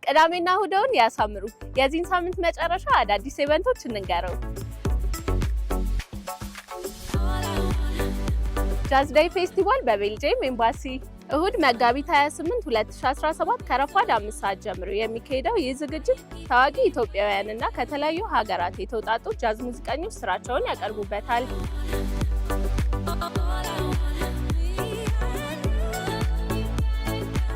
ቅዳሜና እሁድን ያሳምሩ። የዚህን ሳምንት መጨረሻ አዳዲስ ኢቨንቶች እንንገረው። ጃዝ ዴይ ፌስቲቫል በቤልጂየም ኤምባሲ እሁድ መጋቢት 28 2017 ከረፋድ 5 ሰዓት ጀምሮ የሚካሄደው ይህ ዝግጅት ታዋቂ ኢትዮጵያውያንና ከተለያዩ ሀገራት የተውጣጡ ጃዝ ሙዚቀኞች ስራቸውን ያቀርቡበታል።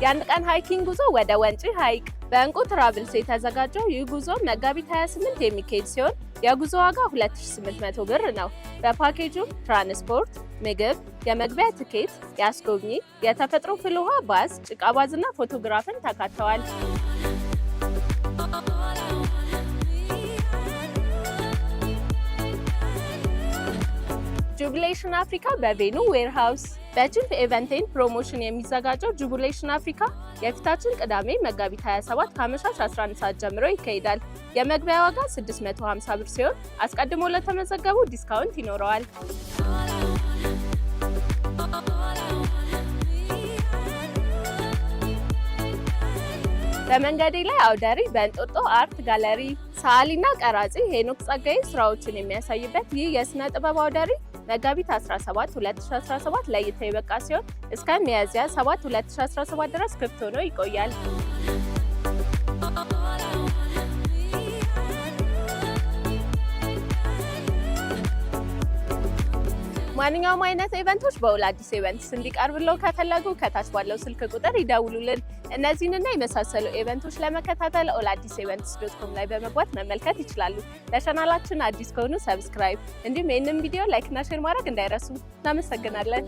የአንድ ቀን ሃይኪንግ ጉዞ ወደ ወንጪ ሐይቅ በእንቁ ትራቭልስ የተዘጋጀው ይህ ጉዞ መጋቢት 28 የሚካሄድ ሲሆን የጉዞ ዋጋ 2800 ብር ነው። በፓኬጁ ትራንስፖርት፣ ምግብ፣ የመግቢያ ትኬት፣ የአስጎብኚ፣ የተፈጥሮ ፍል ውሃ ባስ፣ ጭቃ ባዝና ፎቶግራፍን ተካተዋል። ጁቢሌሽን አፍሪካ በቬኑ ዌርሃውስ በቺፕ ኢቨንት ኤንድ ፕሮሞሽን የሚዘጋጀው ጁቢሌሽን አፍሪካ የፊታችን ቅዳሜ መጋቢት 27 ከአመሻሽ 11 ሰዓት ጀምሮ ይካሄዳል። የመግቢያ ዋጋ 650 ብር ሲሆን አስቀድሞ ለተመዘገቡ ዲስካውንት ይኖረዋል። በመንገዴ ላይ አውደ ርዕይ በእንጦጦ አርት ጋለሪ ሰዓሊና ቀራጺ ሄኖክ ጸጋዬ ስራዎችን የሚያሳይበት ይህ የስነ ጥበብ አውደ ርዕይ መጋቢት 17 2017 ለእይታ የበቃ ሲሆን እስከ ሚያዝያ 7 2017 ድረስ ክፍት ሆኖ ይቆያል። ማንኛውም አይነት ኢቨንቶች በኦል አዲስ ኢቨንትስ እንዲቀርብለው ከፈለጉ ከታች ባለው ስልክ ቁጥር ይደውሉልን። እነዚህንና የመሳሰሉ ኢቨንቶች ለመከታተል alladiseventscom ላይ በመግባት መመልከት ይችላሉ። ለቻናላችን አዲስ ከሆኑ ሰብስክራይብ፣ እንዲሁም ይህንን ቪዲዮ ላይክ እና ሼር ማድረግ እንዳይረሱ። እናመሰግናለን።